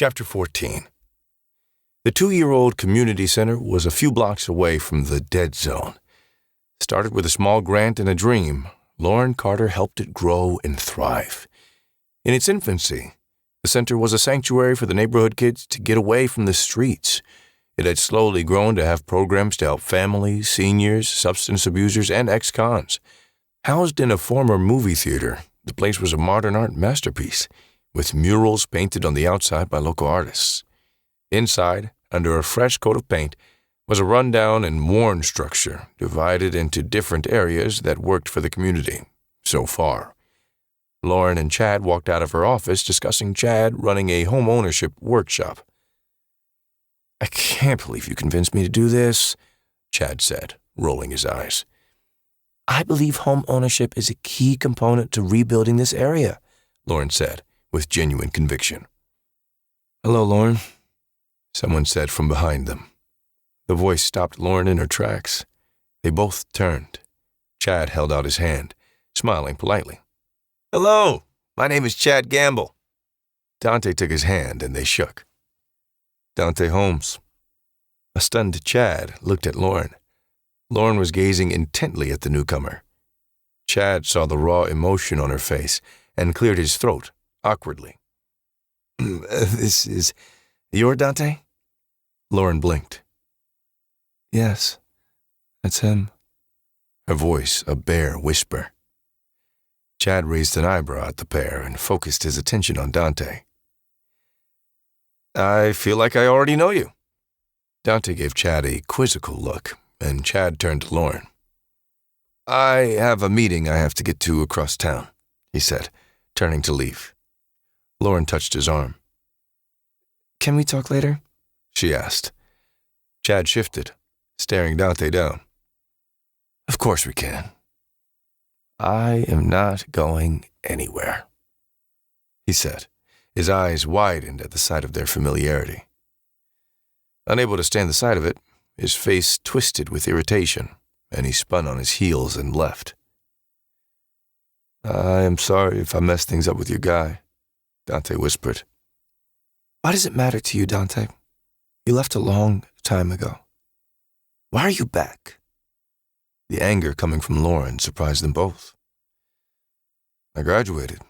Chapter 14. The 2-year-old community center was a few blocks away from the dead zone. Started with a small grant and a dream, Lauren Carter helped it grow and thrive. In its infancy, the center was a sanctuary for the neighborhood kids to get away from the streets. It had slowly grown to have programs to help families, seniors, substance abusers, and ex-cons. Housed in a former movie theater, the place was a modern art masterpiece, with murals painted on the outside by local artists. Inside, under a fresh coat of paint, was a rundown and worn structure divided into different areas that worked for the community, so far. Lauren and Chad walked out of her office discussing Chad running a home ownership workshop. "I can't believe you convinced me to do this," Chad said, rolling his eyes. "I believe home ownership is a key component to rebuilding this area," Lauren said, with genuine conviction. "Hello, Lauren," someone said from behind them. The voice stopped Lauren in her tracks. They both turned. Chad held out his hand, smiling politely. "Hello, my name is Chad Gamble." Dante took his hand and they shook. "Dante Holmes." A stunned Chad looked at Lauren. Lauren was gazing intently at the newcomer. Chad saw the raw emotion on her face and cleared his throat awkwardly. "This is your Dante?" Lauren blinked. "Yes, that's him." Her voice a bare whisper. Chad raised an eyebrow at the pair and focused his attention on Dante. "I feel like I already know you." Dante gave Chad a quizzical look, and Chad turned to Lauren. "I have a meeting I have to get to across town," he said, turning to leave. Lauren touched his arm. "Can we talk later?" she asked. Chad shifted, staring Dante down. "Of course we can." "I am not going anywhere," he said. His eyes widened at the sight of their familiarity. Unable to stand the sight of it, his face twisted with irritation, and he spun on his heels and left. "I am sorry if I messed things up with your guy," Dante whispered. "Why does it matter to you, Dante? You left a long time ago. Why are you back?" The anger coming from Lauren surprised them both. "I graduated,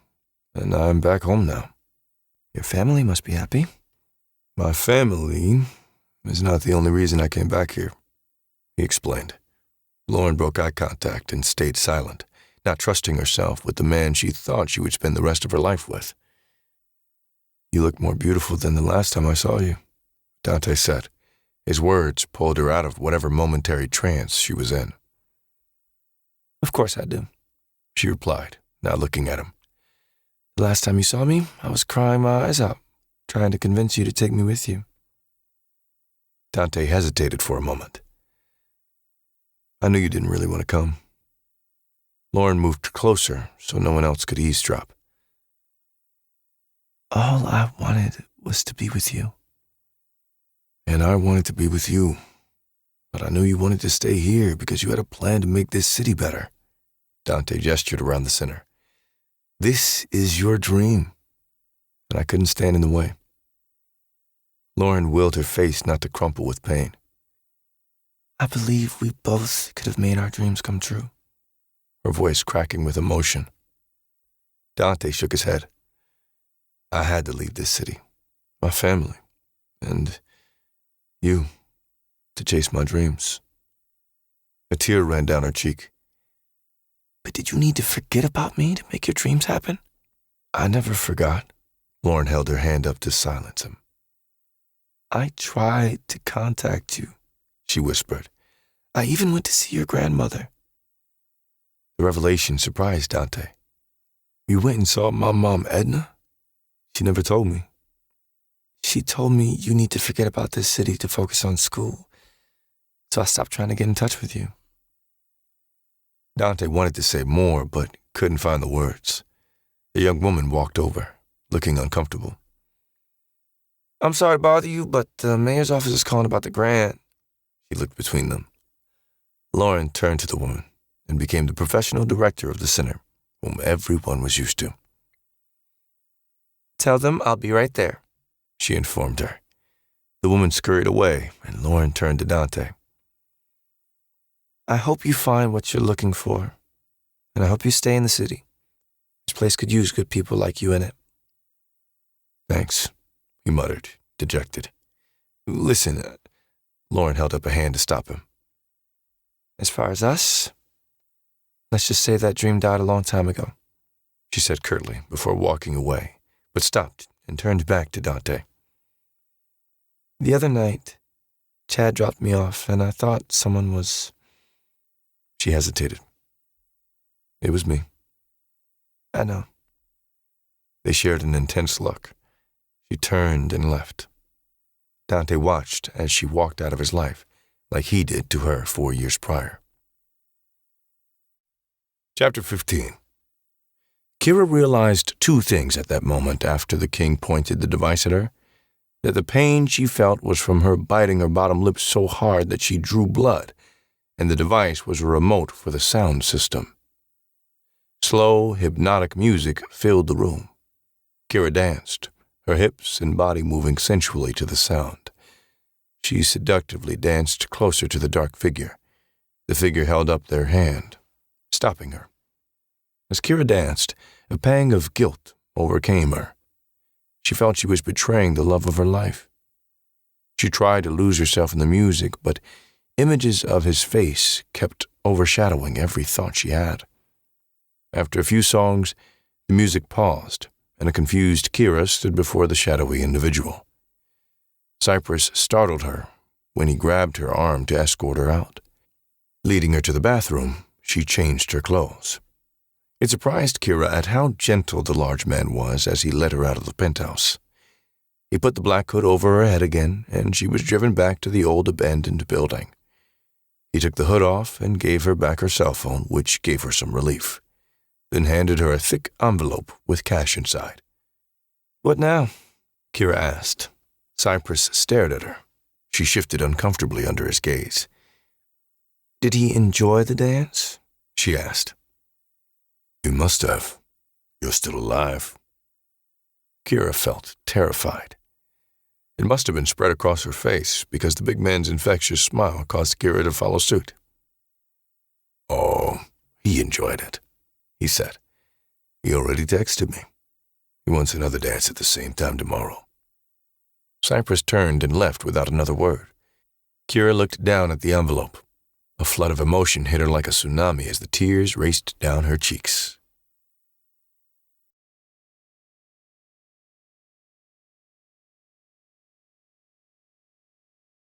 and I'm back home now." "Your family must be happy." "My family is not the only reason I came back here," he explained. Lauren broke eye contact and stayed silent, not trusting herself with the man she thought she would spend the rest of her life with. "You look more beautiful than the last time I saw you," Dante said. His words pulled her out of whatever momentary trance she was in. "Of course I do," she replied, not looking at him. "The last time you saw me, I was crying my eyes out, trying to convince you to take me with you." Dante hesitated for a moment. "I knew you didn't really want to come." Lauren moved closer so no one else could eavesdrop. "All I wanted was to be with you." "And I wanted to be with you, but I knew you wanted to stay here because you had a plan to make this city better." Dante gestured around the center. "This is your dream, and I couldn't stand in the way." Lauren willed her face not to crumple with pain. "I believe we both could have made our dreams come true," her voice cracking with emotion. Dante shook his head. "I had to leave this city, my family, and you, to chase my dreams." A tear ran down her cheek. "But did you need to forget about me to make your dreams happen?" "I never forgot." Lauren held her hand up to silence him. "I tried to contact you," she whispered. "I even went to see your grandmother." The revelation surprised Dante. "You went and saw my mom, Edna? She never told me." "She told me you need to forget about this city to focus on school, so I stopped trying to get in touch with you." Dante wanted to say more, but couldn't find the words. A young woman walked over, looking uncomfortable. "I'm sorry to bother you, but the mayor's office is calling about the grant." She looked between them. Lauren turned to the woman and became the professional director of the center, whom everyone was used to. "Tell them I'll be right there," she informed her. The woman scurried away, and Lauren turned to Dante. I hope you find what you're looking for, and I hope you stay in the city. This place could use good people like you in it. Thanks, he muttered, dejected. Listen, Lauren held up a hand to stop him. As far as us, let's just say that dream died a long time ago, she said curtly before walking away, but stopped and turned back to Dante. The other night, Chad dropped me off, and I thought someone was... She hesitated. It was me. I know. They shared an intense look. She turned and left. Dante watched as she walked out of his life, like he did to her 4 years prior. Chapter 15. Kira realized two things at that moment after the king pointed the device at her. That the pain she felt was from her biting her bottom lip so hard that she drew blood, and the device was a remote for the sound system. Slow, hypnotic music filled the room. Kira danced, her hips and body moving sensually to the sound. She seductively danced closer to the dark figure. The figure held up their hand, stopping her. As Kira danced, a pang of guilt overcame her. She felt she was betraying the love of her life. She tried to lose herself in the music, but images of his face kept overshadowing every thought she had. After a few songs, the music paused, and a confused Kira stood before the shadowy individual. Cypress startled her when he grabbed her arm to escort her out. Leading her to the bathroom, she changed her clothes. It surprised Kira at how gentle the large man was as he led her out of the penthouse. He put the black hood over her head again, and she was driven back to the old abandoned building. He took the hood off and gave her back her cell phone, which gave her some relief, then handed her a thick envelope with cash inside. What now? Kira asked. Cypress stared at her. She shifted uncomfortably under his gaze. Did he enjoy the dance? She asked. You must have. You're still alive. Kira felt terrified. It must have been spread across her face because the big man's infectious smile caused Kira to follow suit. Oh, he enjoyed it, he said. He already texted me. He wants another dance at the same time tomorrow. Cypress turned and left without another word. Kira looked down at the envelope. A flood of emotion hit her like a tsunami as the tears raced down her cheeks.